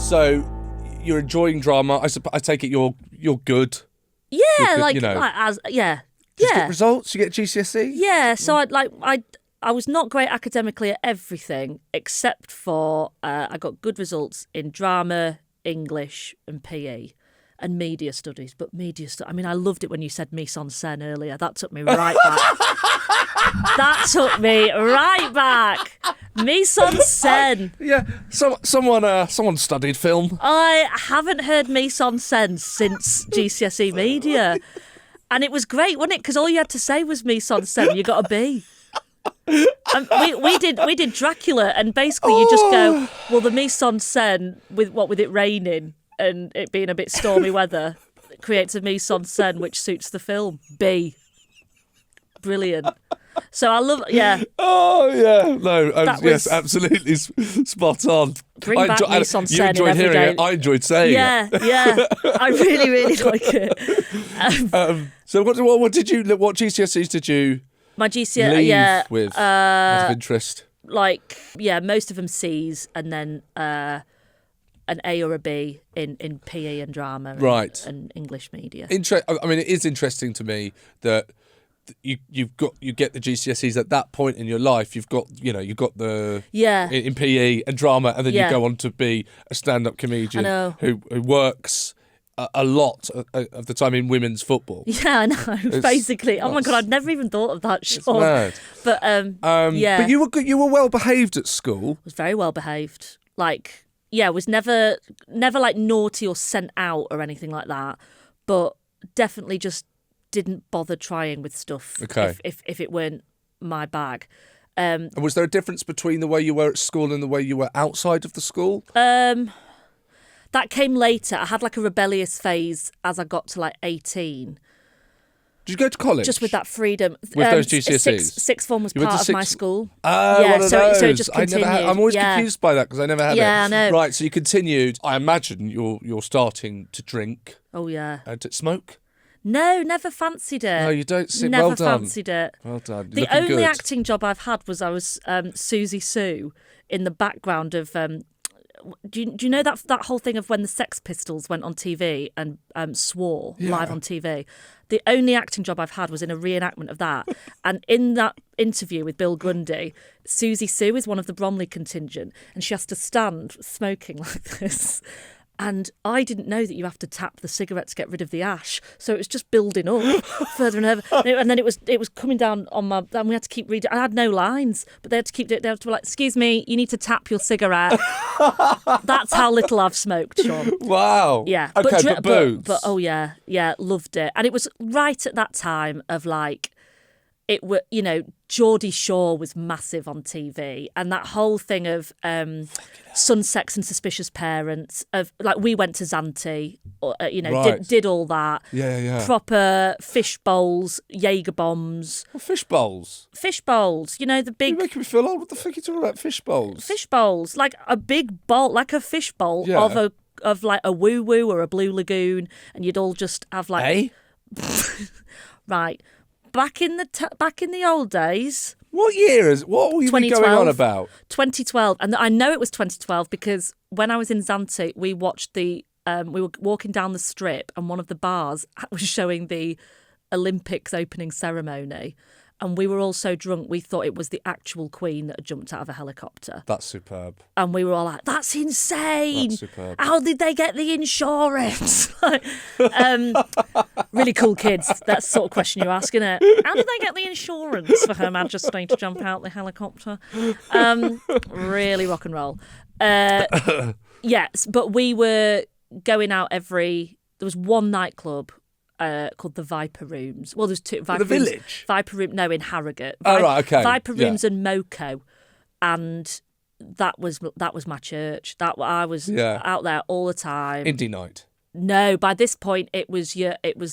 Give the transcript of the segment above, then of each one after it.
So you're enjoying drama. I take it you're good. Yeah, good, you know. yeah. Just get results. You get GCSE. Yeah, so I was not great academically at everything except for I got good results in drama, English, and PE. And media studies, but I mean, I loved it when you said mise en scène earlier. That took me right back. That took me right back. Mise en scène. Yeah, someone studied film. I haven't heard mise en scène since GCSE media, and it was great, wasn't it? Because all you had to say was mise en scène. You got a B. We did Dracula, and basically you just go, well, the mise en scène with it raining and it being a bit stormy weather creates a mise en scène which suits the film. B. Brilliant. So I love, yeah. Oh, yeah. No, yes, absolutely spot on. Bring back mise en scène. You enjoyed hearing it. I enjoyed saying it. Yeah. I really, really like it. So what GCSEs did you my GCSE, leave with out of interest? Like, yeah, most of them C's, and then an A or a B in PE and drama, and English media. I mean, it is interesting to me that you get the GCSEs at that point in your life. You've got the in PE and drama, and then you go on to be a stand-up comedian who works a lot of the time in women's football. Yeah, I know. Basically, oh my God, I'd never even thought of that. Sean. Mad. But yeah. But you were well behaved at school. I was very well behaved. Like, yeah, was never like naughty or sent out or anything like that. But definitely just didn't bother trying with stuff. Okay. If it weren't my bag. And was there a difference between the way you were at school and the way you were outside of the school? That came later. I had like a rebellious phase as I got to like 18. Did you go to college? Just with that freedom. With those GCSEs? Sixth form was part of my school. One of those. So it just continued. I'm always confused by that because I never had it. Yeah, I know. Right, so you continued. I imagine you're starting to drink. Oh, yeah. And to smoke? No, never fancied it. No, you don't see. Never well done. Fancied it. Well done. The only acting job I've had was I was Susie Sue in the background of... Do you know that whole thing of when the Sex Pistols went on TV and swore live on TV? The only acting job I've had was in a reenactment of that. And in that interview with Bill Grundy, Susie Sue is one of the Bromley contingent, and she has to stand smoking like this. And I didn't know that you have to tap the cigarette to get rid of the ash. So it was just building up further and further. And then it was coming down on my... And we had to keep reading. I had no lines, but they had to keep doing it. They had to be like, excuse me, you need to tap your cigarette. That's how little I've smoked, Sean. Wow. Yeah. Okay, but booze. But oh, yeah. Yeah, loved it. And it was right at that time of like... It were, Geordie Shore was massive on TV, and that whole thing of Sun, Sex and Suspicious Parents, of like we went to Zante, did all that. Yeah. Proper fish bowls, Jaeger bombs. Well, fish bowls. Fish bowls, the big. You're making me feel old. What the fuck are you talking about? Fish bowls. Fish bowls, like a big bowl, like a fish bowl of like a woo woo or a Blue Lagoon, and you'd all just have like. Right. Back in the old days. What were you going on about? 2012, and I know it was 2012 because when I was in Zante, we watched we were walking down the strip, and one of the bars was showing the Olympics opening ceremony, and we were all so drunk we thought it was the actual Queen that had jumped out of a helicopter. That's superb. And we were all like, "That's insane! That's superb. How did they get the insurance?" Really cool kids. That's the sort of question you ask, isn't it? How did they get the insurance for Her Majesty to jump out the helicopter? Really rock and roll. Yes, but we were going out there was one nightclub called the Viper Rooms. Well, there's two. Viper the Rooms, Village? Viper Room, no, in Harrogate. Right, okay. Viper Rooms and Moco, and that was my church. I was out there all the time. Indie night. No, by this point it was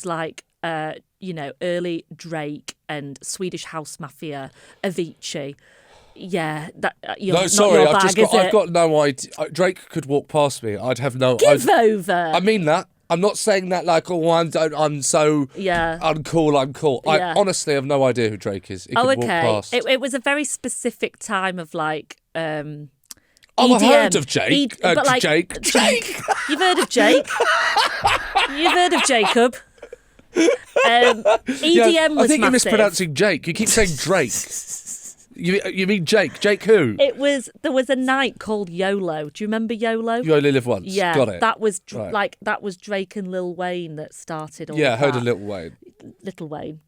like early Drake and Swedish House Mafia, Avicii. Yeah, that no, sorry, I've got no idea. Drake could walk past me. I'd have no. Give over. I mean that. I'm not saying that like, I'm so uncool. I'm cool. I honestly have no idea who Drake is. He could walk past. It was a very specific time of like. Oh, EDM. I heard of Jake. but like, Jake. You've heard of Jake. You've heard of Jacob. EDM was I think massive. you're mispronouncing Jake. You keep saying Drake. You mean Jake? Jake who? There was a night called YOLO. Do you remember YOLO? You only live once. Yeah, got it. that was Right. that was Drake and Lil Wayne that started all Yeah, I of heard that. of Little Wayne. Little Wayne.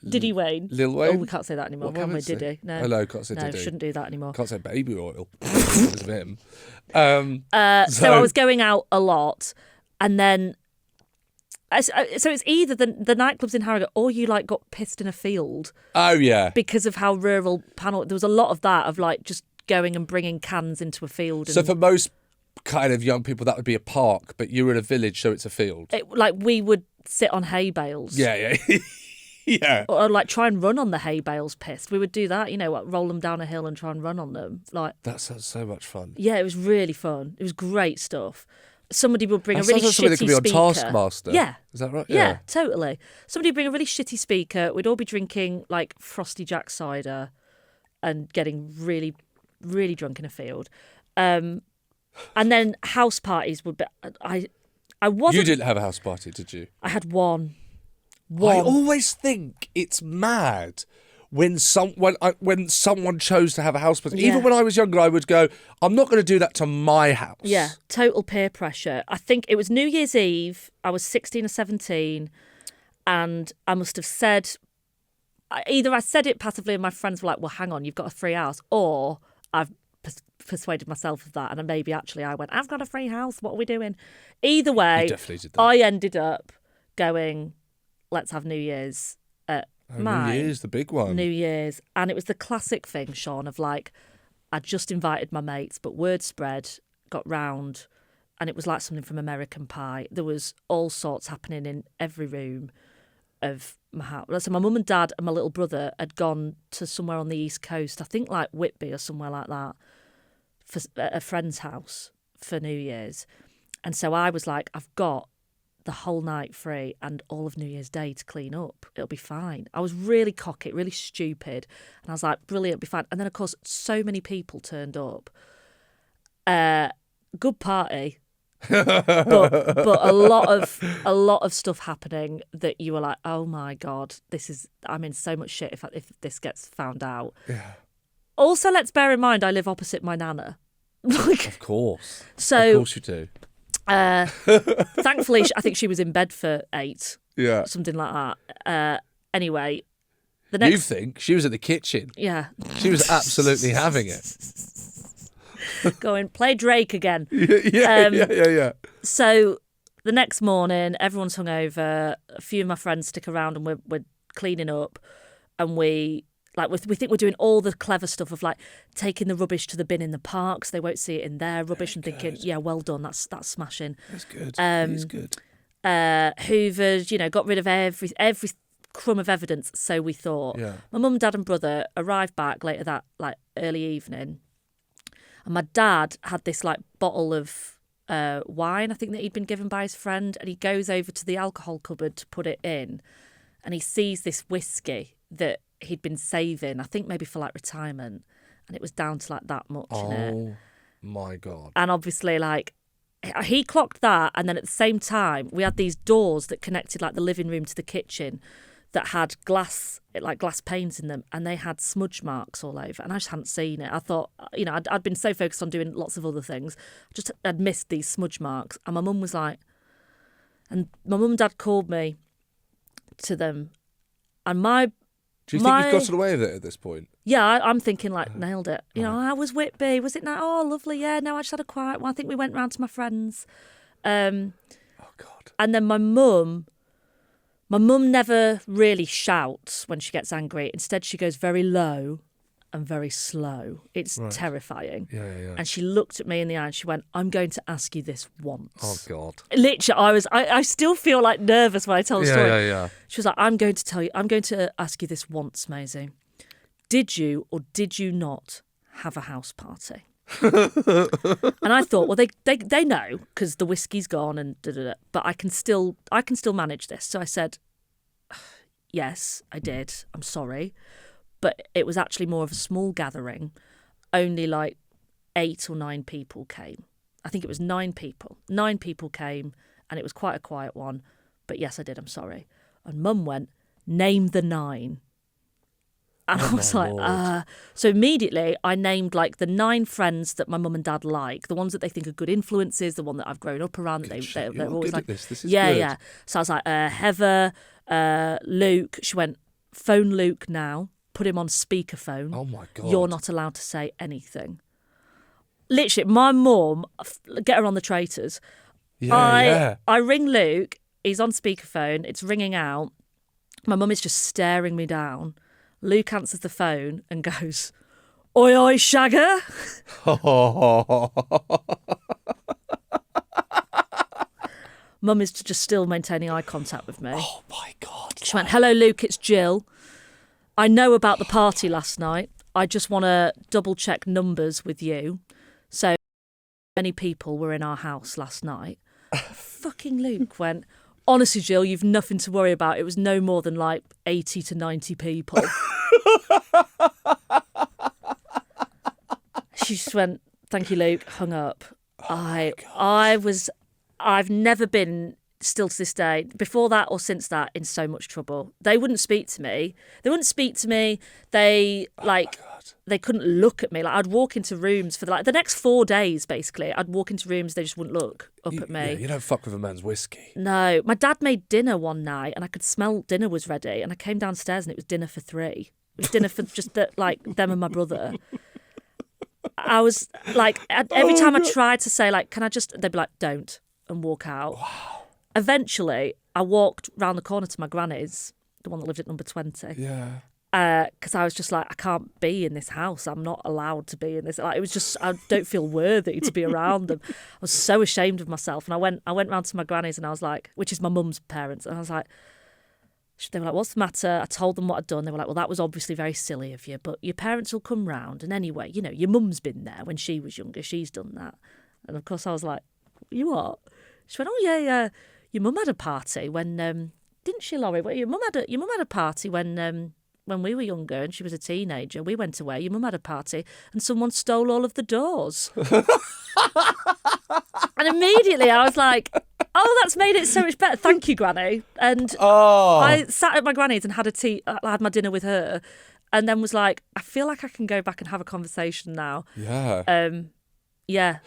Diddy Wayne. Lil Wayne? Oh, we can't say that anymore, can we? Diddy. No. Hello, can't say No, Diddy. shouldn't do that anymore. Can't say baby oil. Because of him. So I was going out a lot, and then so it's either the nightclubs in Harrogate or you like got pissed in a field. Oh yeah. Because of how rural panel. There was a lot of that of like just going and bringing cans into a field. So for most kind of young people, that would be a park, but you're in a village, so it's a field. Like we would sit on hay bales. Yeah. Yeah. Or like try and run on the hay bales pissed. We would do that, roll them down a hill and try and run on them. Like That sounds so much fun. yeah, it was really fun. It was great stuff. Somebody would bring a That really sounds like shitty something that could be speaker. on Taskmaster. Yeah. Is that right? Yeah, totally. Somebody would bring a really shitty speaker. We'd all be drinking like Frosty Jack cider and getting really, really drunk in a field. And then house parties would be. I wasn't. You didn't have a house party, did you? I had one. I always think it's mad when someone chose to have a house party. Yeah. Even when I was younger, I would go, I'm not going to do that to my house. Yeah, total peer pressure. I think it was New Year's Eve. I was 16 or 17, and I must have said, either I said it passively and my friends were like, well, hang on, you've got a free house, or I've persuaded myself of that, and then maybe actually I went, I've got a free house, what are we doing? Either way, You definitely did that. I ended up going, let's have New Year's at mine. New Year's, the big one. New Year's. And it was the classic thing, Sean, of like, I just invited my mates, but word spread, got round, and it was like something from American Pie. There was all sorts happening in every room of my house. So my mum and dad and my little brother had gone to somewhere on the East Coast, I think like Whitby or somewhere like that, for a friend's house for New Year's. And so I was like, I've got the whole night free and all of New Year's Day to clean up. It'll be fine. I was really cocky, really stupid. And I was like, brilliant, it'll be fine. And then, of course, so many people turned up. Good party. but a lot of stuff happening that you were like, oh my God, I'm in so much shit if this gets found out. Yeah. Also, let's bear in mind, I live opposite my nana. Of course. So, of course you do. Thankfully, I think she was in bed for 8. Yeah. Something like that. Anyway, the You next... think she was in the kitchen. Yeah. She was absolutely having it. Going, play Drake again. Yeah. So the next morning, everyone's hungover. A few of my friends stick around and we're cleaning up. And we think we're doing all the clever stuff of like taking the rubbish to the bin in the park so they won't see it in their rubbish and thinking, yeah, well done, that's smashing. That's good. It's good. Hoovered, got rid of every crumb of evidence, so we thought. Yeah. My mum, dad and brother arrived back later that early evening. And my dad had this bottle of wine, I think, that he'd been given by his friend, and he goes over to the alcohol cupboard to put it in, and he sees this whiskey that he'd been saving, I think maybe for retirement, and it was down to that much in it. Oh my God. And obviously he clocked that, and then at the same time we had these doors that connected the living room to the kitchen that had glass panes in them, and they had smudge marks all over, and I just hadn't seen it. I thought, I'd been so focused on doing lots of other things, I'd missed these smudge marks. And my mum was like, and my mum and dad called me to them, and do you think you've gotten away with it at this point? Yeah, I'm thinking nailed it. I was Whitby. Was it now? Oh, lovely. Yeah, no, I just had a quiet one. I think we went round to my friends. Oh God. And then my mum never really shouts when she gets angry. Instead, she goes very low and very slow. It's terrifying. Yeah. And she looked at me in the eye and she went, I'm going to ask you this once. Oh God. Literally, I still feel nervous when I tell the story. Yeah. She was like, I'm going to ask you this once, Maisie. Did you or did you not have a house party? And I thought, well, they know because the whiskey's gone and da-da-da, but I can still manage this. So I said, yes, I did. I'm sorry. But it was actually more of a small gathering, only 8 or 9 people came. I think it was 9 people. 9 people came, and it was quite a quiet one. But yes, I did. I'm sorry. And Mum went, name the 9. And I was like, So immediately I named like the 9 friends that my mum and dad like, the ones that they think are good influences, the one that I've grown up around. They're always like, this is yeah, good. yeah. So I was like, Heather, Luke. She went, phone Luke now, put him on speakerphone. Oh my God. You're not allowed to say anything. Literally, my mum, get her on the traitors. I ring Luke, he's on speakerphone, it's ringing out. My mum is just staring me down. Luke answers the phone and goes, oi, oi, Shagger. Mum is just still maintaining eye contact with me. Oh, my God. She went, hello, Luke, it's Jill. I know about the party last night. I just want to double-check numbers with you. So many people were in our house last night. Fucking Luke went, honestly, Jill, you've nothing to worry about. It was no more than like 80 to 90 people. She just went, thank you, Luke, hung up. I've never been, still to this day, before that or since that, in so much trouble. They wouldn't speak to me. They couldn't look at me. Like, I'd walk into rooms for the next 4 days, basically. I'd walk into rooms, they just wouldn't look up at me. Yeah, you don't fuck with a man's whiskey. No. My dad made dinner one night and I could smell dinner was ready. And I came downstairs and it was dinner for 3. It was dinner for just them and my brother. I was like, every time I tried to say, like, can I just, they'd be like, don't, and walk out. Wow. Eventually, I walked round the corner to my granny's, the one that lived at number 20. Yeah. Because I was just like, I can't be in this house. I'm not allowed to be in this. Like, it was just, I don't feel worthy to be around them. I was so ashamed of myself. And I went round to my granny's and I was like, which is my mum's parents. And I was like, they were like, what's the matter? I told them what I'd done. They were like, well, that was obviously very silly of you, but your parents will come round. And anyway, you know, your mum's been there when she was younger. She's done that. And of course I was like, you what? She went, oh yeah, your mum had a party when, didn't she, Laurie? Well, your mum had a party when we were younger and she was a teenager. We went away. Your mum had a party and someone stole all of the doors. And immediately I was like, oh, that's made it so much better. Thank you, Granny. And I sat at my granny's and had had my dinner with her and then was like, I feel like I can go back and have a conversation now. Yeah. Yeah.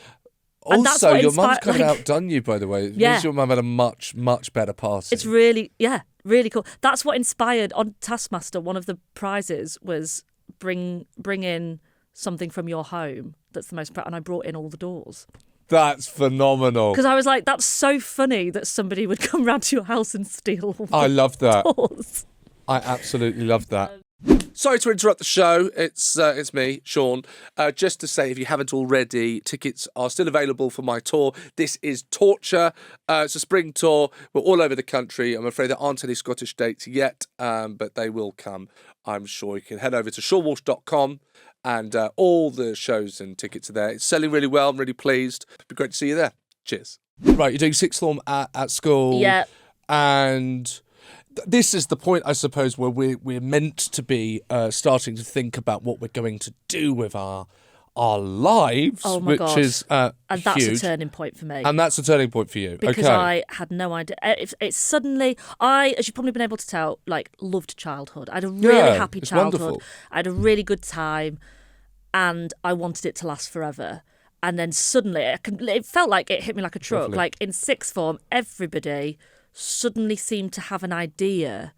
Also, your mum's kind of outdone you, by the way. It means your mum had a much, much better party. It's really cool. That's what inspired, on Taskmaster, one of the prizes was bring in something from your home that's the most, and I brought in all the doors. That's phenomenal. Because I was like, that's so funny that somebody would come round to your house and steal all the I love that. doors. I absolutely love that. Sorry to interrupt the show. It's me, Sean. Just to say, if you haven't already, tickets are still available for my tour. This is Torture. It's a spring tour. We're all over the country. I'm afraid there aren't any Scottish dates yet, but they will come, I'm sure. You can head over to seannwalsh.com and all the shows and tickets are there. It's selling really well. I'm really pleased. It'd be great to see you there. Cheers. Right, you're doing sixth form at school. Yeah. And this is the point, I suppose, where we're meant to be starting to think about what we're going to do with our lives, which is and that's huge. a turning point for me. And that's a turning point for you, because okay. I had no idea. It's suddenly, as you've probably been able to tell, like, loved childhood. I had a really happy childhood. Wonderful. I had a really good time, and I wanted it to last forever. And then suddenly, it felt like it hit me like a truck. Lovely. Like in sixth form, everybody suddenly seemed to have an idea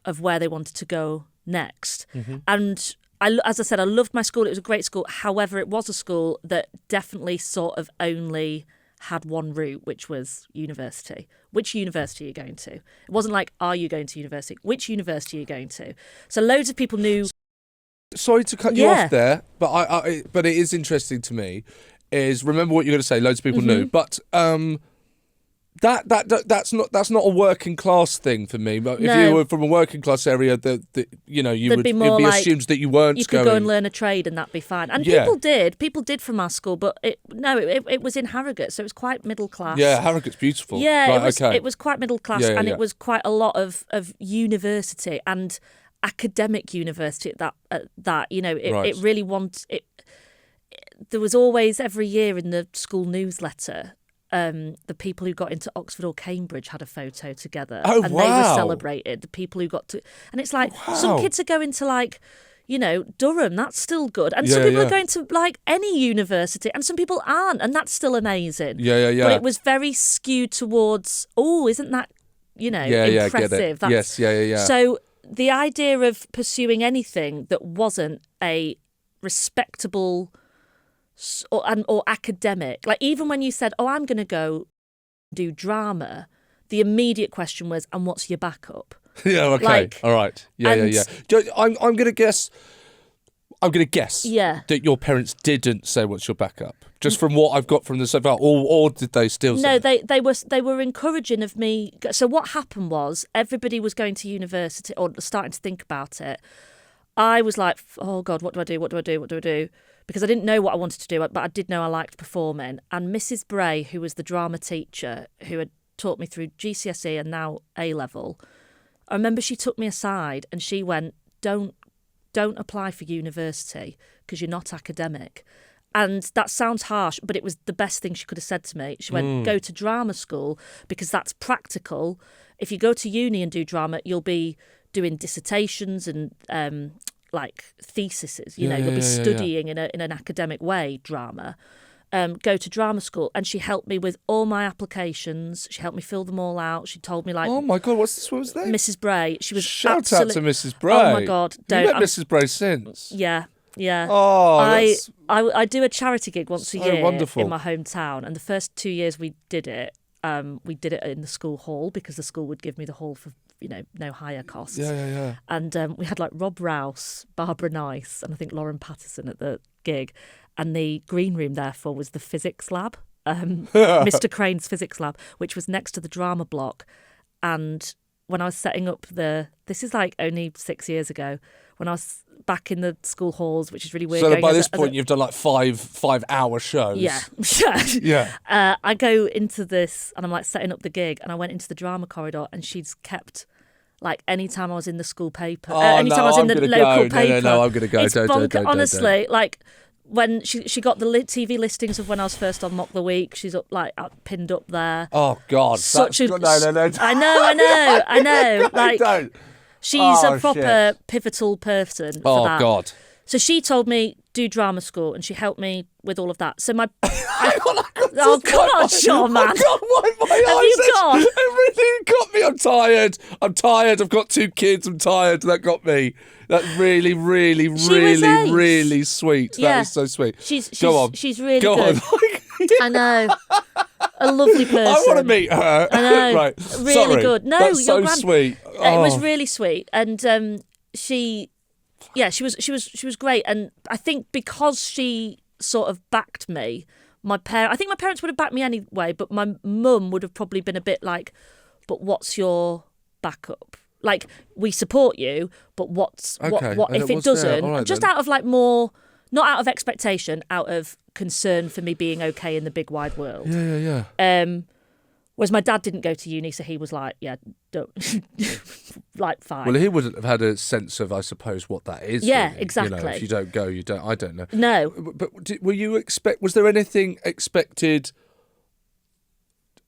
of where they wanted to go next. Mm-hmm. And as I said, I loved my school. It was a great school. However, it was a school that definitely sort of only had one route, which was university. Which university are you going to? It wasn't like, are you going to university? Which university are you going to? So loads of people knew. Sorry to cut you off there, but but it is interesting to me. Is remember what you're going to say. Loads of people knew, but that's not a working class thing for me. But if you were from a working class area, it'd be assumed that you weren't. You could go and learn a trade, and that'd be fine. And people did from our school, but it was in Harrogate, so it was quite middle class. Yeah, Harrogate's beautiful. Yeah, right, it was quite middle class, and it was quite a lot of university and academic university at that. It really there was always every year in the school newsletter, the people who got into Oxford or Cambridge had a photo together. Oh, and wow. they were celebrated. The people who got to... And it's like, some kids are going to like... Durham, that's still good. And some people are going to like any university and some people aren't, and that's still amazing. Yeah. But it was very skewed towards, isn't that, impressive? That's, yes. So the idea of pursuing anything that wasn't a respectable or academic, like even when you said, I'm going to go do drama, the immediate question was, and what's your backup? Yeah, okay. All right. Yeah. I'm going to guess that your parents didn't say what's your backup. Just from what I've got from the so far, or did they still say? No, they were encouraging of me. So what happened was everybody was going to university or starting to think about it. I was like, oh God, what do I do? Because I didn't know what I wanted to do, but I did know I liked performing. And Mrs. Bray, who was the drama teacher who had taught me through GCSE and now A-level, I remember she took me aside and she went, don't apply for university because you're not academic. And that sounds harsh, but it was the best thing she could have said to me. She went, go to drama school because that's practical. If you go to uni and do drama, you'll be doing dissertations and like theses. You'll be studying in an academic way, drama. Go to drama school, and she helped me with all my applications. She helped me fill them all out. She told me like, oh my God, what's this woman's name? Mrs. Bray. She was shout out to Mrs. Bray. Oh my God, don't. You met Mrs. Bray since? Yeah. Oh, I do a charity gig once a year wonderful. in my hometown, and the first 2 years we did it in the school hall because the school would give me the hall for no higher costs. Yeah. And we had like Rob Rouse, Barbara Nice, and I think Lauren Patterson at the gig. And the green room, therefore, was the physics lab, Mr. Crane's physics lab, which was next to the drama block. And when I was setting up this is like only 6 years ago, when I was back in the school halls, which is really weird. So by this point, you've done like 5-hour shows. Yeah. I go into this and I'm like setting up the gig, and I went into the drama corridor, and she's kept... Like, anytime I was in the school paper, anytime I was in the local paper. No, I'm going to go. It's honestly, like, when she got the TV listings of when I was first on Mock the Week, she's pinned up there. Oh, God. No. I know. Like, don't. She's a proper pivotal person for that. Oh, God. So she told me, do drama school, and she helped me with all of that. So come on, Seann, man. Have you got? Everything got me. I'm tired. I've got 2 kids. I'm tired. That got me. That's really, really, really, really sweet. Yeah. That is so sweet. Go on. She's really good. I know. A lovely person. I want to meet her. I know. Right. Really Sorry. good. No, that's so sweet. It was really sweet, and she was great. And I think because she sort of backed me, I think my parents would have backed me anyway, but my mum would have probably been a bit like, but what's your backup? Like, we support you, but what if it doesn't? Right, just out of like more, not out of expectation, out of concern for me being okay in the big wide world. Yeah. Whereas my dad didn't go to uni, so he was like, yeah, don't, like, fine. Well, he wouldn't have had a sense of, I suppose, what that is. Yeah, really. exactly. If you don't go, you don't. I don't know. No. But was there anything expected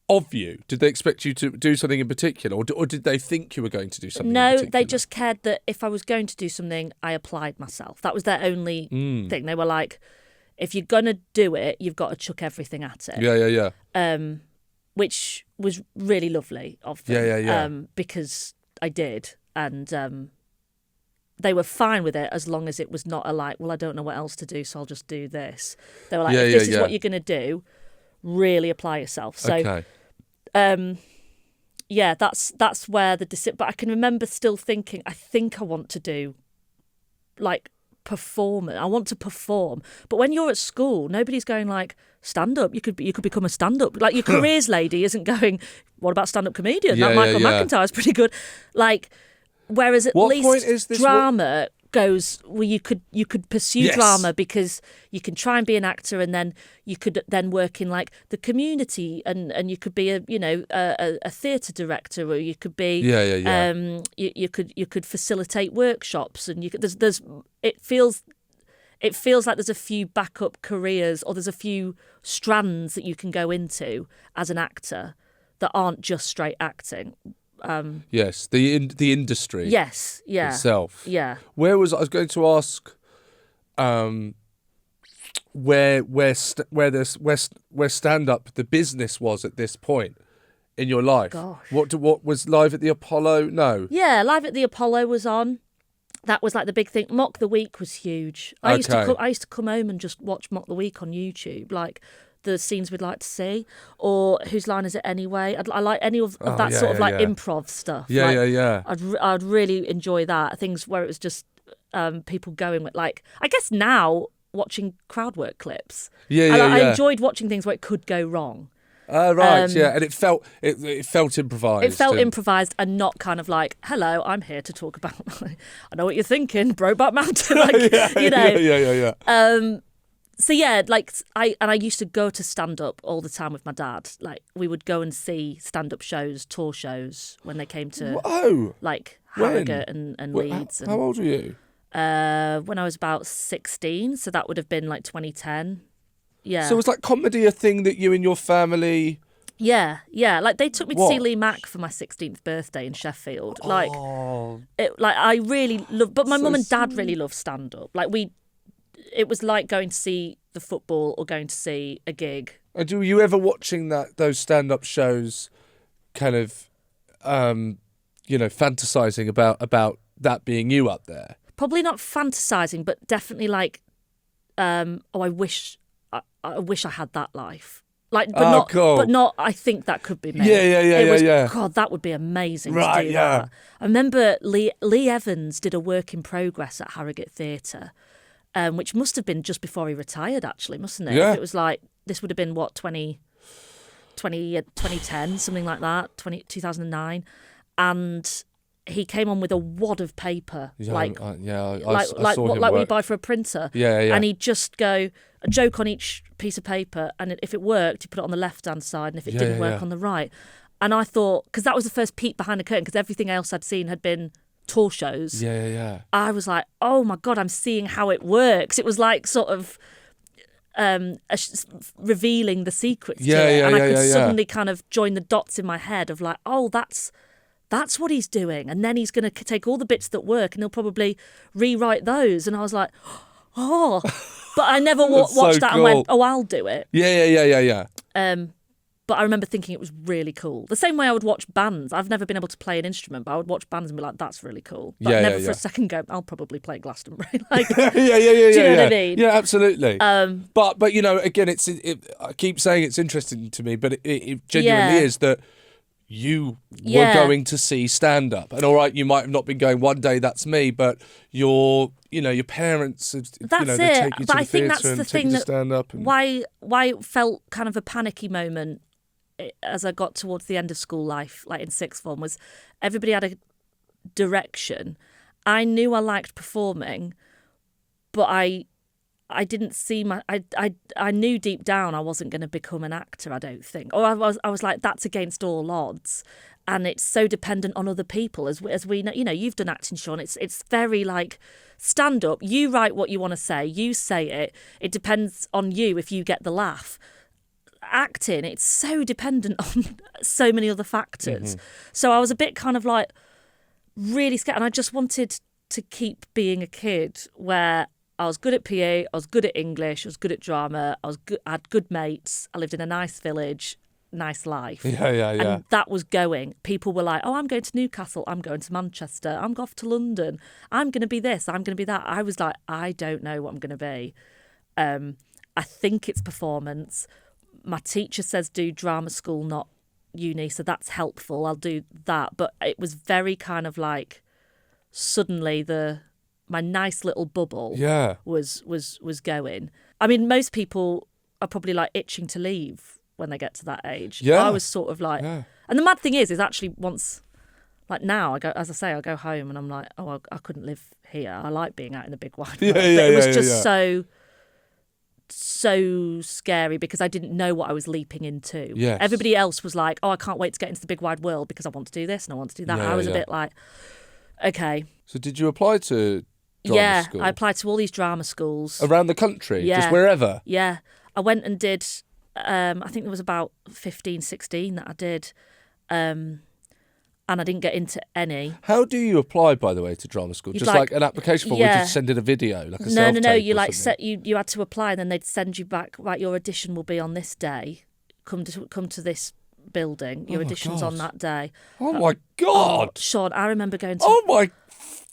of you? Did they expect you to do something in particular, or did they think you were going to do something in particular? No, they just cared that if I was going to do something, I applied myself. That was their only thing. They were like, if you're going to do it, you've got to chuck everything at it. Yeah. Which was really lovely of them. Yeah. Because I did. And they were fine with it as long as it was not I don't know what else to do, so I'll just do this. They were like, if this is what you're going to do, really apply yourself. So, okay. That's where but I can remember still thinking, I think I want to do, like, performance. I want to perform. But when you're at school, nobody's going like, stand up. You could become a stand up. Like, your careers lady isn't going, what about stand up comedian? That Michael McIntyre's pretty good. Like, whereas at least drama goes, well, you could pursue drama because you can try and be an actor, and then you could then work in like the community, and you could be a theatre director, or you could be you could facilitate workshops, and you could, it feels like there's a few backup careers or there's a few strands that you can go into as an actor that aren't just straight acting. Yes, the industry. Yes, yeah, itself. yeah. I was going to ask, where stand up the business was at this point in your life. Gosh. What was Live at the Apollo? No. Yeah, Live at the Apollo was on. That was like the big thing. Mock the Week was huge. I used to come home and just watch Mock the Week on YouTube, like the scenes we'd like to see, or Whose Line Is It Anyway? I like any of that sort of like improv stuff. Yeah, like, yeah. I'd really enjoy that. Things where it was just people going with, like, I guess now watching crowd work clips. I enjoyed watching things where it could go wrong. Right, yeah, and it felt improvised. It felt improvised and not kind of like, hello, I'm here to talk about, I know what you're thinking, Brokeback Mountain, like, you know. Yeah. So yeah, like I used to go to stand up all the time with my dad. Like we would go and see stand up shows, tour shows when they came to like Harrogate and Leeds. How old were you? When I was about 16, so that would have been like 2010. Yeah. So was like comedy a thing that you and your family? Yeah. Like they took me to see Lee Mack for my 16th birthday in Sheffield. Like, I really loved. But my mum and dad really loved stand up. Like it was like going to see the football or going to see a gig. And were you ever watching those stand up shows, kind of, fantasizing about that being you up there? Probably not fantasizing, but definitely like, I wish I had that life. Like, but not. I think that could be me. Yeah. God, that would be amazing to do that. I remember Lee Evans did a work in progress at Harrogate Theatre, which must have been just before he retired, actually, mustn't it? Yeah. It was like, this would have been what, 2010, something like that, 2009, and he came on with a wad of paper, I saw him like work. we buy for a printer. Yeah. And he'd just go a joke on each piece of paper, and if it worked, he'd put it on the left-hand side, and if it didn't work, on the right. And I thought, because that was the first peek behind the curtain, because everything else I'd seen had been tour shows. Yeah. I was like, oh my God, I'm seeing how it works. It was like sort of revealing the secrets to it, and I could suddenly kind of join the dots in my head of like, oh, that's what he's doing, and then he's going to take all the bits that work and he'll probably rewrite those. And I was like, oh, but I never watched that and went, oh, I'll do it. Yeah. But I remember thinking it was really cool. The same way I would watch bands. I've never been able to play an instrument, but I would watch bands and be like, that's really cool. But never for a second go, I'll probably play Glastonbury. Like, yeah. Do you know what I mean? Yeah, absolutely. But again, I keep saying it's interesting to me, but it genuinely is that you were going to see stand-up. And all right, you might have not been going one day, that's me, but your parents, that's they it. take you but to I the think theatre that's the and thing take you to that stand-up. Why it felt kind of a panicky moment as I got towards the end of school life, like in sixth form, was everybody had a direction. I knew I liked performing, but I didn't see I knew deep down I wasn't going to become an actor, I don't think. Or I was like, that's against all odds. And it's so dependent on other people, as we know. You know, you've done acting, Seann. It's very like stand up. You write what you want to say. You say it. It depends on you if you get the laugh. Acting, it's so dependent on so many other factors. So I was a bit kind of like really scared, and I just wanted to keep being a kid where I was good at PE, I was good at English, I was good at drama, I had good mates, I lived in a nice village, nice life. Yeah. And that was going. People were like, oh, I'm going to Newcastle, I'm going to Manchester, I'm off to London, I'm going to be this, I'm going to be that. I was like, I don't know what I'm going to be. I think it's performance. My teacher says do drama school, not uni, so that's helpful. I'll do that. But it was very kind of like suddenly my nice little bubble was going. I mean, most people are probably like itching to leave when they get to that age. Yeah. I was sort of like, and the mad thing is actually once, like now, I go home and I'm like, oh, I couldn't live here. I like being out in the big wide world. But it was just so scary because I didn't know what I was leaping into. Yes. Everybody else was like, oh, I can't wait to get into the big wide world because I want to do this and I want to do that. I was a bit like, okay. So did you apply to drama school? I applied to all these drama schools. Around the country? Yeah. Just wherever? Yeah. I went and did, I think there was about 15, 16 that I did. And I didn't get into any. How do you apply, by the way, to drama school? Just like an application form, or just send in a video, like a self-tape? No. You you had to apply, and then they'd send you back. Right, your audition will be on this day. Come to this building. Your audition's on that day. Oh my God, Seann! I remember going to. Oh my.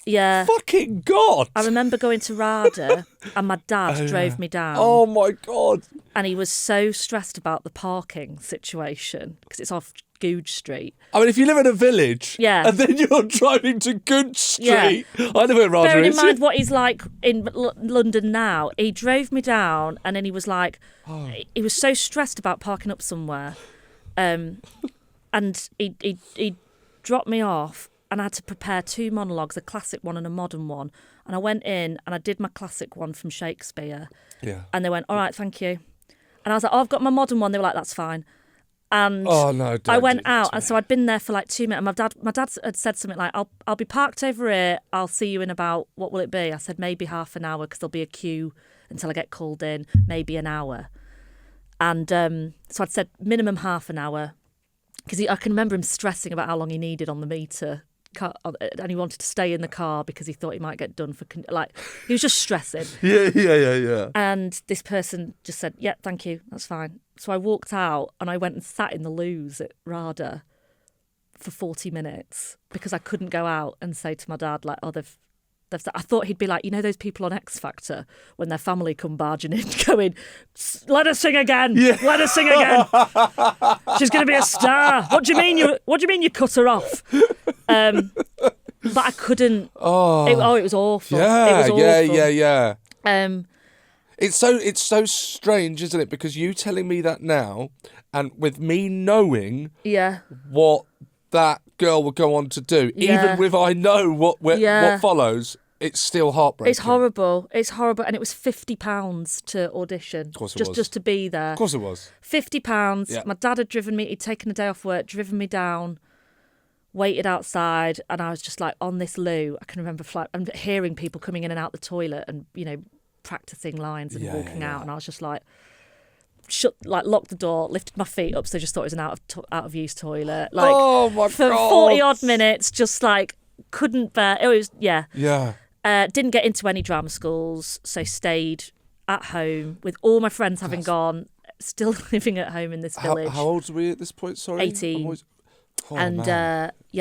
Yeah. Fucking God! I remember going to RADA, and my dad drove me down. Oh my God! And he was so stressed about the parking situation because it's off Googe Street. I mean, if you live in a village, and then you're driving to Googe Street, I know where RADA is. Bearing in mind what he's like in London now, he drove me down, and then he was like, he was so stressed about parking up somewhere, and he dropped me off. And I had to prepare 2 monologues, a classic one and a modern one. And I went in and I did my classic one from Shakespeare. Yeah. And they went, all right, thank you. And I was like, I've got my modern one. They were like, that's fine. And I went out. And so I'd been there for like 2 minutes. And my dad had said something like, I'll be parked over here. I'll see you in about, what will it be? I said, maybe half an hour because there'll be a queue until I get called in, maybe an hour. And so I'd said minimum half an hour because I can remember him stressing about how long he needed on the meter. And he wanted to stay in the car because he thought he might get done for he was just stressing. Yeah. And this person just said, yeah, thank you, that's fine. So I walked out and I went and sat in the loos at RADA for 40 minutes because I couldn't go out and say to my dad like, oh, they've I thought he'd be like, you know those people on X Factor when their family come barging in going, let her sing again, let her sing again. She's going to be a star. What do you mean you cut her off? But I couldn't. It was awful. Yeah, it was awful. Yeah. It's so strange, isn't it? Because you telling me that now, and with me knowing what that girl will go on to do, even with I know what follows, it's still heartbreaking. It's horrible, and it was £50 to audition. Of course just to be there. Of course it was. £50. Yeah. My dad had driven me. He'd taken a day off work, driven me down, waited outside, and I was just like on this loo. I can remember and hearing people coming in and out the toilet, and practicing lines and walking out, and I was just like. Locked the door, lifted my feet up, so I just thought it was an out of use toilet. For 40 odd minutes, just couldn't bear. It was didn't get into any drama schools, so stayed at home with all my friends having gone. Still living at home in this village. How old were we at this point? Sorry, 18.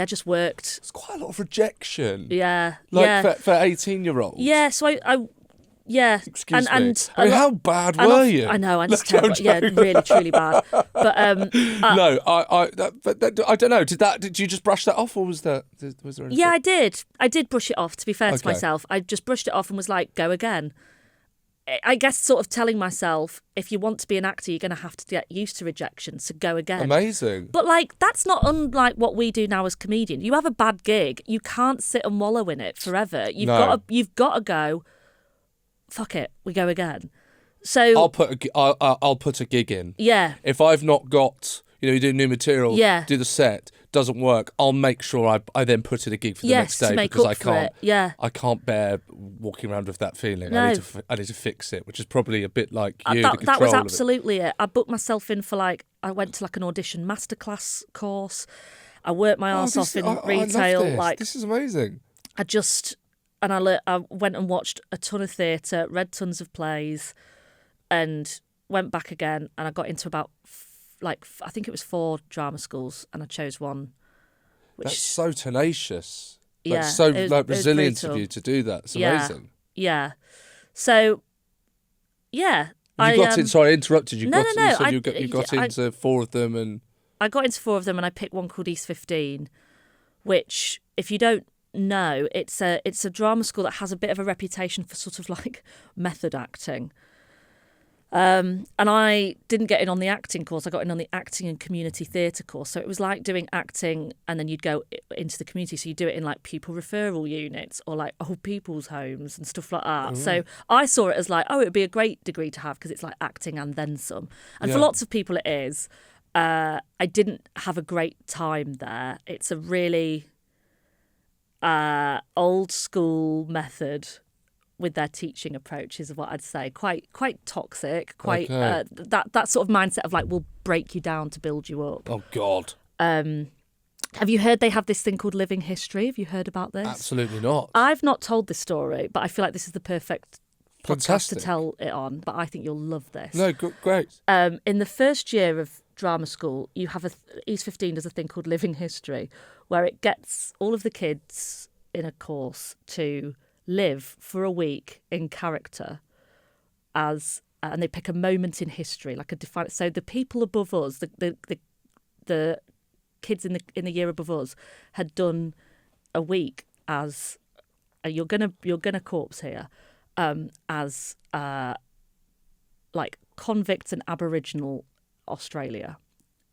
Just worked. It's quite a lot of rejection. Yeah, for 18-year-olds. Yeah, so I Excuse me. I mean, how bad were you? I know, I'm just terrible. Yeah, really, truly bad. But no, I don't know. Did you just brush that off, or was there anything? Yeah, I did. I did brush it off. To be fair to myself, I just brushed it off and was like, go again. I guess sort of telling myself, if you want to be an actor, you're going to have to get used to rejection, so go again. Amazing. But that's not unlike what we do now as comedians. You have a bad gig, you can't sit and wallow in it forever. You've got to go. Fuck it, we go again. So I'll put a gig in. Yeah. If I've not got, you do new material, do the set, doesn't work, I'll make sure I then put in a gig for the next day because I can't. I can't bear walking around with that feeling. No. I need to fix it, which is probably a bit like you. That was absolutely it. I booked myself in for I went to an audition masterclass course. I worked my arse off in retail. I love this. This is amazing. I went and watched a ton of theatre, read tons of plays, and went back again. And I got into about, I think it was 4 drama schools, and I chose one. That's so tenacious. So resilient of you to do that. It's amazing. Yeah. So, yeah. You got in. Sorry, I interrupted you. No. You got into 4 of them, and I got into 4 of them, and I picked one called East 15, which, if you don't. No, it's a drama school that has a bit of a reputation for sort of method acting. And I didn't get in on the acting course. I got in on the acting and community theatre course. So it was like doing acting and then you'd go into the community. So you do it in pupil referral units or old people's homes and stuff like that. Ooh. So I saw it as it would be a great degree to have because it's acting and then some. And for lots of people it is. I didn't have a great time there. It's a really... old school method with their teaching approach is what I'd say. Quite toxic. That sort of mindset of like, we'll break you down to build you up. Oh God. Have you heard they have this thing called living history? Have you heard about this? Absolutely not. I've not told this story, but I feel like this is the perfect podcast to tell it on. But I think you'll love this. No, great. In the first year of drama school, you have East 15 does a thing called living history, where it gets all of the kids in a course to live for a week in character and they pick a moment in history, like a defined. So the people above us, the kids in the year above us, had done a week as you're gonna corpse here, as like convicts in Aboriginal Australia.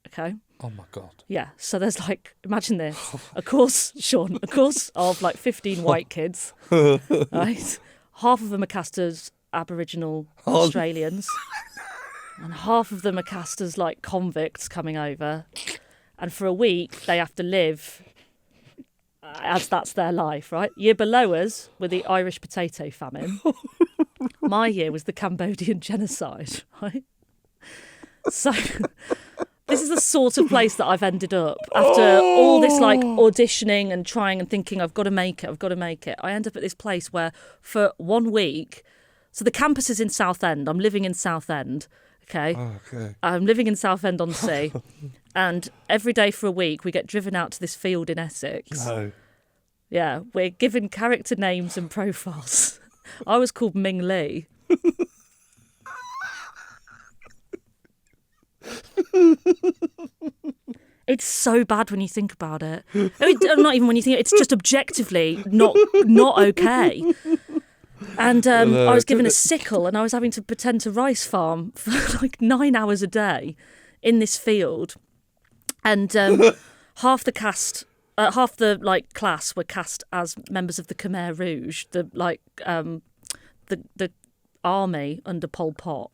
Okay. Oh my God. Yeah. So there's like, imagine this, a course, Sean, of like 15 white kids, right? Half of them are cast as Aboriginal Australians, and half of them are cast as like convicts coming over. And for a week, they have to live as that's their life, right? Year below us were the Irish potato famine. My year was the Cambodian genocide, right? So this is the sort of place that I've ended up after all this like auditioning and trying and thinking I've got to make it. I end up at this place where for 1 week, so the campus is in Southend. I'm living in Southend. Okay. I'm living in Southend-on-Sea, and every day for a week we get driven out to this field in Essex. No. Yeah, we're given character names and profiles. I was called Ming Lee. It's so bad when you think about it. I mean, not even when you think it's just objectively not okay. And I was given a sickle and I was having to pretend to rice farm for like 9 hours a day in this field. And half the class were cast as members of the Khmer Rouge, the army under Pol Pot,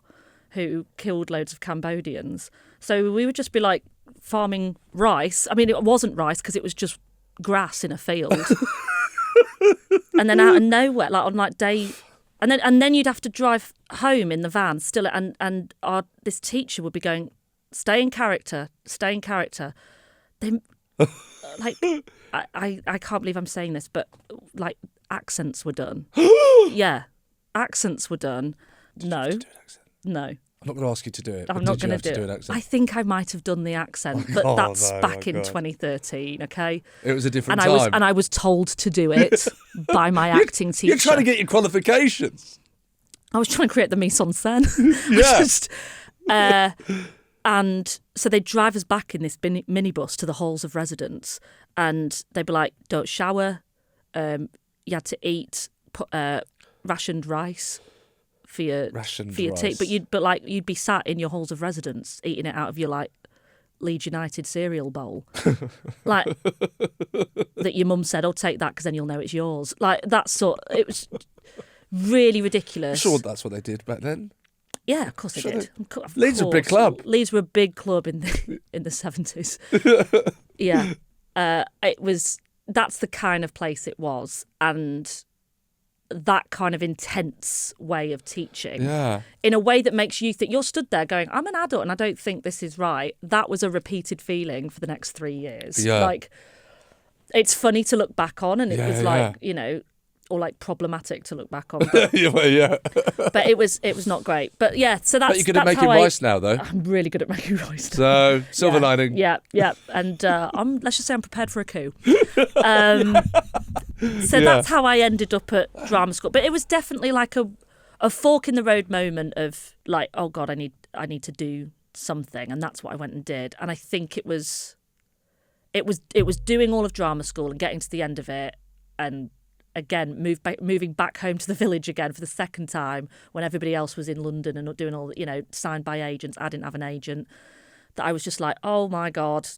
who killed loads of Cambodians. So we would just be like farming rice. I mean, it wasn't rice because it was just grass in a field. And then out of nowhere, like on like day, and then you'd have to drive home in the van still, and this teacher would be going, stay in character. Then, like, I can't believe I'm saying this, but like accents were done. Yeah, accents were done. No. I'm not going to ask you to do it. I'm not going to do it. I think I might have done the accent, but that's back in 2013, okay? It was a different time. And I was told to do it by my acting teacher. You're trying to get your qualifications. I was trying to create the mise en scène. Yeah. And so they'd drive us back in this minibus to the halls of residence, and they'd be like, don't shower, you had to eat rationed rice for your tea, but you'd be sat in your halls of residence eating it out of your like Leeds United cereal bowl, like that your mum said, "Oh, take that because then you'll know it's yours." Like that sort. It was really ridiculous. Sure, that's what they did back then. Yeah, of course they did. Leeds are a big club. Leeds were a big club in the 70s. Yeah, it was. That's the kind of place it was, and that kind of intense way of teaching, in a way that makes you think you're stood there going, I'm an adult and I don't think this is right. That was a repeated feeling for the next 3 years. Yeah. Like, it's funny to look back on, and it was like, you know, or like problematic to look back on. But, but it was not great. But yeah, so that's. But you're good at making rice now, though. I'm really good at making rice. So silver lining. Yeah. And let's just say I'm prepared for a coup. So that's how I ended up at drama school. But it was definitely like a fork in the road moment of like, oh God, I need to do something, and that's what I went and did. And I think it was doing all of drama school and getting to the end of it, and again moving back home to the village again for the second time when everybody else was in London and doing all, you know, signed by agents. I didn't have an agent. That I was just like, oh my God,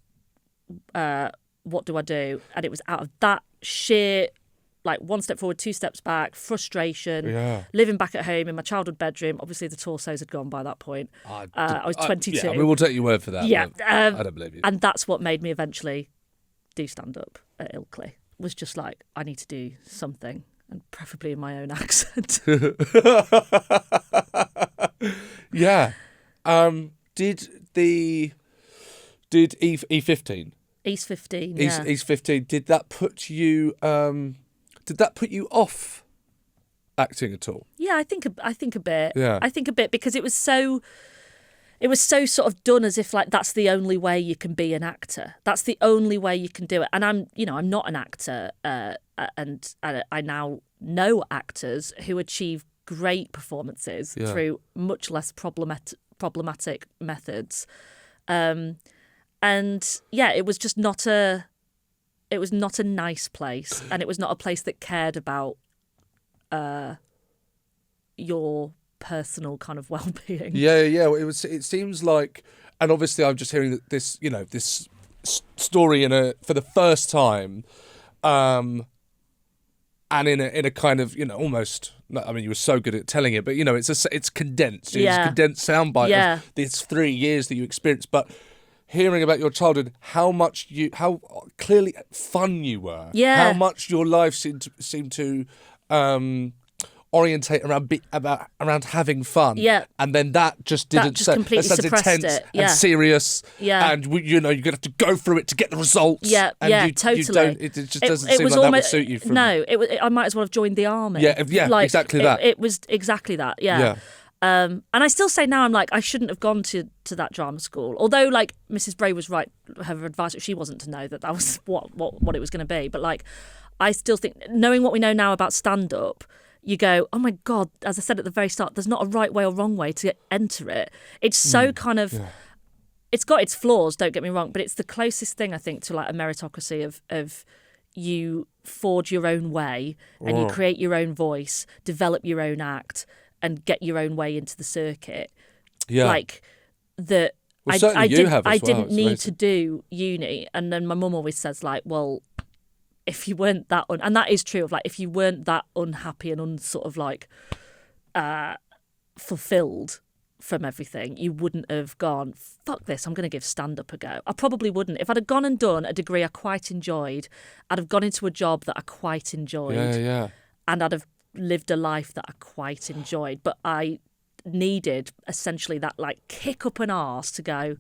what do I do? And it was out of that sheer, like, one step forward, two steps back, frustration, living back at home in my childhood bedroom. Obviously the torsos had gone by that point. I was 22. We will take your word for that. Yeah, I don't believe you. And that's what made me eventually do stand up at Ilkley. Was just like, I need to do something. and preferably in my own accent. Yeah. Did E15? East 15, yeah. East 15. Did that put you off acting at all? Yeah, I think a bit. Yeah. I think a bit because it was so sort of done as if like that's the only way you can be an actor. That's the only way you can do it. And I'm not an actor, and I now know actors who achieve great performances through much less problematic methods. And yeah, it was just not a nice place, and it was not a place that cared about your personal kind of well-being. Yeah. It seems like, and obviously I'm just hearing that this story for the first time, and in a kind of almost. I mean, you were so good at telling it, but it's condensed. It's a condensed soundbite of these 3 years that you experienced. But hearing about your childhood, how clearly fun you were, how much your life seemed to orientate around having fun, and then that just didn't. Completely that sounds suppressed intense it. and serious, and you're gonna have to go through it to get the results. Totally. It just doesn't seem like that would suit you. I might as well have joined the army. Yeah, exactly that. It was exactly that. Yeah. And I still say now, I'm like, I shouldn't have gone to that drama school. Although, like, Mrs. Bray was right, her advice, she wasn't to know that was what it was going to be. But, like, I still think, knowing what we know now about stand-up, you go, oh, my God, as I said at the very start, there's not a right way or wrong way to enter it. It's so kind of... Yeah. It's got its flaws, don't get me wrong, but it's the closest thing, I think, to, like, a meritocracy of you forge your own way and you create your own voice, develop your own act, and get your own way into the circuit. Yeah. Like, that well, I didn't need to do uni. And then my mum always says, like, well, if you weren't that... and that is true, of like, if you weren't that unhappy and sort of like fulfilled from everything, you wouldn't have gone, fuck this, I'm going to give stand-up a go. I probably wouldn't. If I'd have gone and done a degree I quite enjoyed, I'd have gone into a job that I quite enjoyed. Yeah. And I'd have lived a life that I quite enjoyed, but I needed essentially that like kick up an arse to go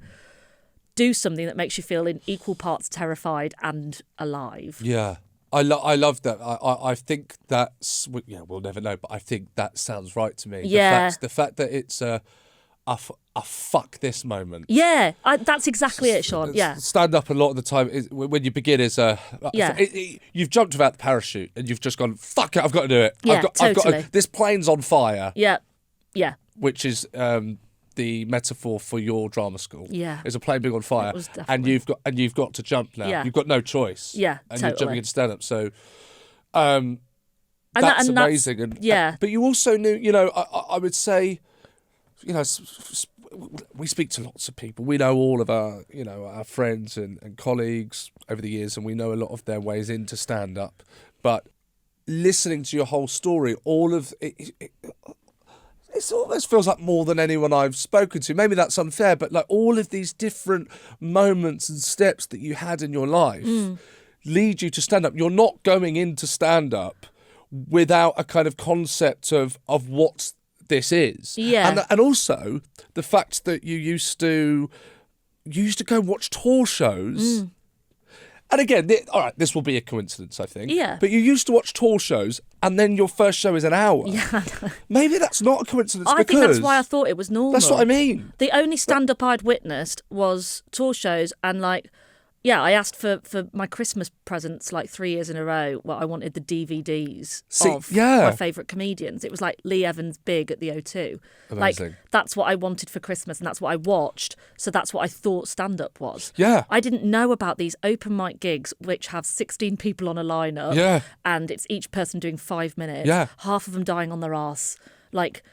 do something that makes you feel in equal parts terrified and alive. Yeah, I love that. I think that's we'll never know, but I think that sounds right to me. Yeah, the fact that it's a fuck this moment. Yeah, that's exactly it, Sean. Yeah, stand up a lot of the time when you begin is you've jumped without the parachute and you've just gone, fuck it, I've got to do it. Yeah, totally. This plane's on fire. Yeah. Which is the metaphor for your drama school. Yeah, there's a plane being on fire, and you've got to jump now. Yeah. You've got no choice. Yeah, and totally. You're jumping into stand up. So, that's amazing. But you also knew, I would say, we speak to lots of people. We know all of our, our friends and colleagues over the years, and we know a lot of their ways into stand-up. But listening to your whole story, all of it almost feels like more than anyone I've spoken to. Maybe that's unfair, but like all of these different moments and steps that you had in your life lead you to stand-up. You're not going into stand-up without a kind of concept of what this is. Yeah. And also the fact that you used to go watch tour shows. And again, all right, this will be a coincidence, I think. Yeah. But you used to watch tour shows and then your first show is an hour. Yeah. Maybe that's not a coincidence. I think that's why I thought it was normal. That's what I mean. The only stand-up I'd witnessed was tour shows, and like, yeah, I asked for my Christmas presents like 3 years in a row. Well, I wanted the DVDs of my favourite comedians. It was like Lee Evans Big at the O2. Amazing. Like, that's what I wanted for Christmas, and that's what I watched. So that's what I thought stand-up was. Yeah. I didn't know about these open mic gigs which have 16 people on a lineup. Yeah. And it's each person doing 5 minutes. Yeah. Half of them dying on their arse. Like,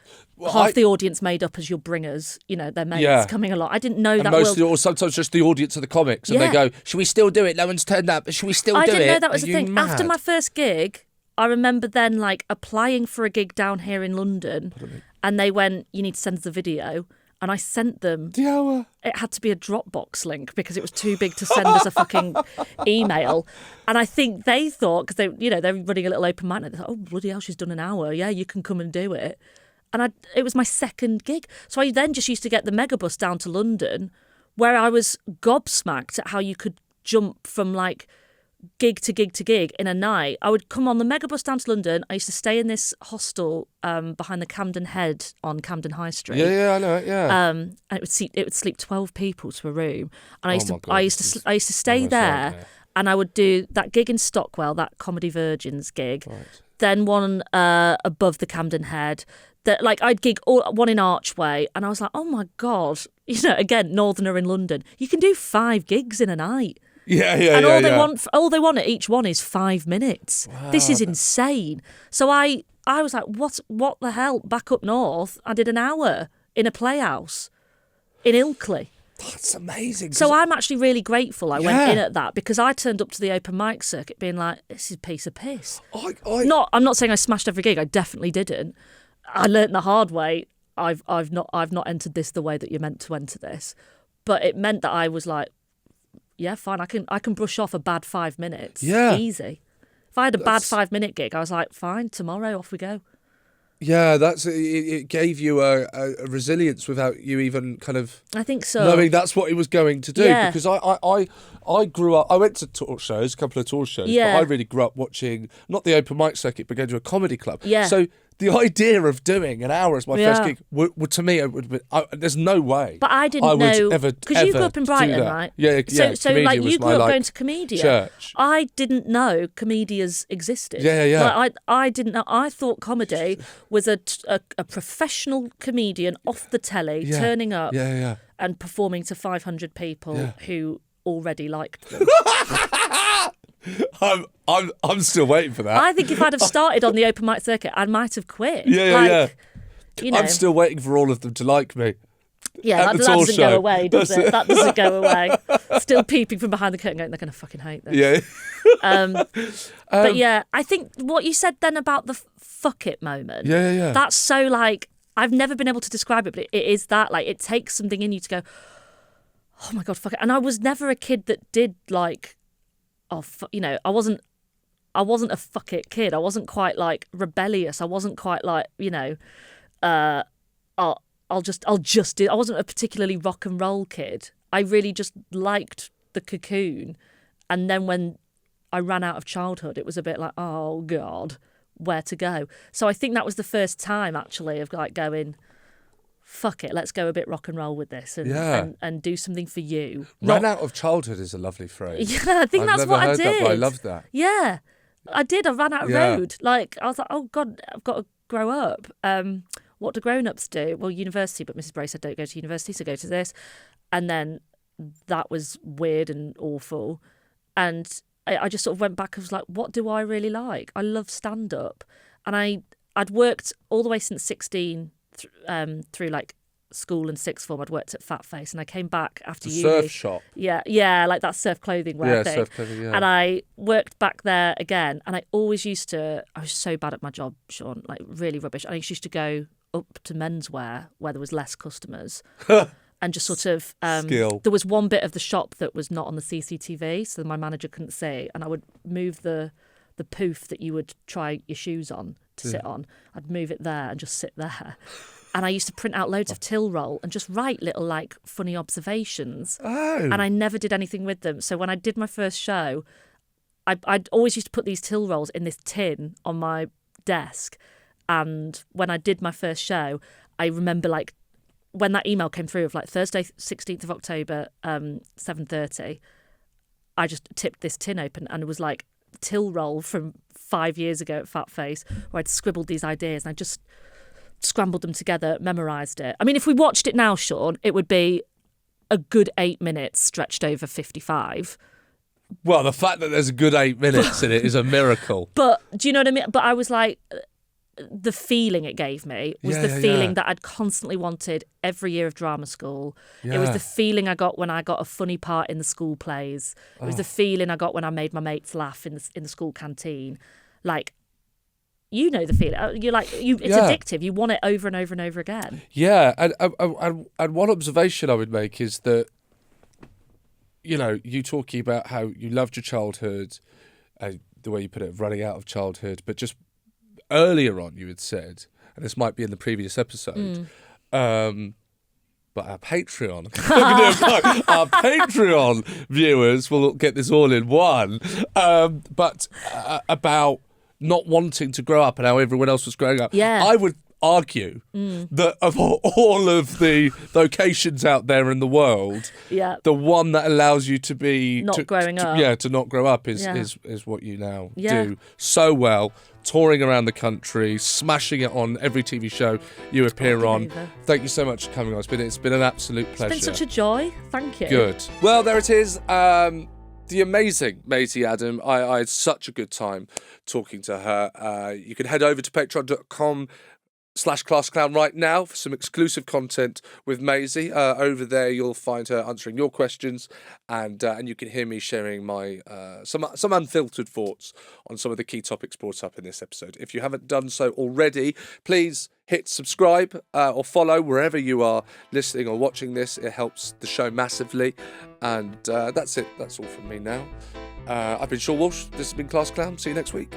half the audience made up as your bringers, their mates coming along. I didn't know that. Or sometimes just the audience of the comics, and they go, "Should we still do it? No one's turned up, but should we still do it?" I didn't know that was a thing. Mad? After my first gig, I remember then like applying for a gig down here in London, and they went, "You need to send us the video." and I sent them. The hour. It had to be a Dropbox link because it was too big to send as a fucking email. And I think they thought, because they're running a little open mic, they thought, oh, bloody hell, she's done an hour. Yeah, you can come and do it. And it was my second gig. So I then just used to get the megabus down to London, where I was gobsmacked at how you could jump from like gig to gig to gig in a night. I would come on the megabus down to London. I used to stay in this hostel behind the Camden Head on Camden High Street. Yeah, I know it. Yeah. And it would sleep 12 people to a room. And I used to stay there, and I would do that gig in Stockwell, that Comedy Virgins gig. Right. Then one above the Camden Head. That like I'd gig one in Archway, and I was like, oh my God, again, Northerner in London, you can do 5 gigs in a night. Yeah. And all they want at each one is 5 minutes. Wow. This is insane. So I was like, what the hell? Back up north, I did an hour in a playhouse in Ilkley. That's amazing. So I'm actually really grateful I went in at that, because I turned up to the open mic circuit being like, this is a piece of piss. I'm not saying I smashed every gig. I definitely didn't. I learnt the hard way. I've not entered this the way that you're meant to enter this, but it meant that I was like, yeah, fine. I can brush off a bad 5 minutes. Yeah, easy. If I had a bad 5-minute gig, I was like, fine, tomorrow off we go. Yeah, it gave you a resilience without you even kind of. I think so. Knowing that's what he was going to do, because I grew up. I went to a couple of tour shows, but I really grew up watching not the open mic circuit, but going to a comedy club. Yeah. So the idea of doing an hour as my first gig, to me, it would be, there's no way. But I didn't know, because you grew up in Brighton, right? Yeah. So like you grew up going to Comedia. Church. I didn't know Comedias existed. Yeah. Like, I didn't know. I thought comedy was a professional comedian off the telly turning up and performing to 500 people who already liked them. I'm still waiting for that. I think if I'd have started on the open mic circuit, I might have quit. Yeah. I'm still waiting for all of them to like me. Yeah, that doesn't go away, does it? That doesn't go away. Still peeping from behind the curtain going, they're going to fucking hate this. Yeah. But yeah, I think what you said then about the fuck it moment. Yeah. That's so like, I've never been able to describe it, but it is that. Like, it takes something in you to go, oh my God, fuck it. And I was never a kid that did like, I wasn't a fuck it kid. I wasn't quite like rebellious. I wasn't quite like, I'll just do. I wasn't a particularly rock and roll kid. I really just liked the cocoon. And then when I ran out of childhood, it was a bit like, oh God, where to go? So I think that was the first time actually of like going, fuck it, let's go a bit rock and roll with this and do something for you. Ran out of childhood is a lovely phrase. Yeah, I think that's what I did. That, but I love that. Yeah, I did. I ran out of road. Like, I was like, oh God, I've got to grow up. What do grown-ups do? Well, university, but Mrs. Bray said don't go to university, so go to this. And then that was weird and awful. And I just sort of went back and was like, what do I really like? I love stand-up. And I'd worked all the way since 16 through like school and sixth form. I'd worked at Fat Face, and I came back after uni. Surf shop. Yeah, like that surf clothing wear thing. Surf clothing, yeah. And I worked back there again, and I was so bad at my job, Sean, like really rubbish. I used to go up to menswear where there was less customers and just sort of skill. There was one bit of the shop that was not on the CCTV, so my manager couldn't see, and I would move the poof that you would try your shoes on to sit on. I'd move it there and just sit there. And I used to print out loads of till roll and just write little like funny observations. Oh. And I never did anything with them. So when I did my first show, I'd always used to put these till rolls in this tin on my desk. And when I did my first show, I remember like when that email came through of like Thursday, 16th of October, 7:30, I just tipped this tin open, and it was like till roll from 5 years ago at Fat Face, where I'd scribbled these ideas and I just scrambled them together, memorised it. I mean, if we watched it now, Sean, it would be a good 8 minutes stretched over 55. Well, the fact that there's a good 8 minutes in it is a miracle. But do you know what I mean? But I was like, the feeling it gave me was the feeling that I'd constantly wanted every year of drama school. Yeah. It was the feeling I got when I got a funny part in the school plays. It was the feeling I got when I made my mates laugh in the school canteen. Like, you know the feeling. You're like, it's addictive. You want it over and over and over again. Yeah, and one observation I would make is that, you know, you talking about how you loved your childhood, the way you put it, running out of childhood, but just earlier on you had said, and this might be in the previous episode, but our Patreon, our Patreon viewers will get this all in one. But about not wanting to grow up and how everyone else was growing up. Yeah. I would argue that of all of the locations out there in the world, the one that allows you to be not growing up. Yeah, to not grow up is what you now do so well. Touring around the country, smashing it on every TV show you appear on. Thank you so much for coming on. It's been an absolute pleasure. It's been such a joy. Thank you. Good. Well, there it is. The amazing Maisie Adam. I had such a good time talking to her. You can head over to patreon.com/ClassClown right now for some exclusive content with Maisie. Over there, you'll find her answering your questions, and you can hear me sharing my some unfiltered thoughts on some of the key topics brought up in this episode. If you haven't done so already, please hit subscribe or follow wherever you are listening or watching this. It helps the show massively, and that's it. That's all from me now. I've been Seann Walsh. This has been Class Clown. See you next week.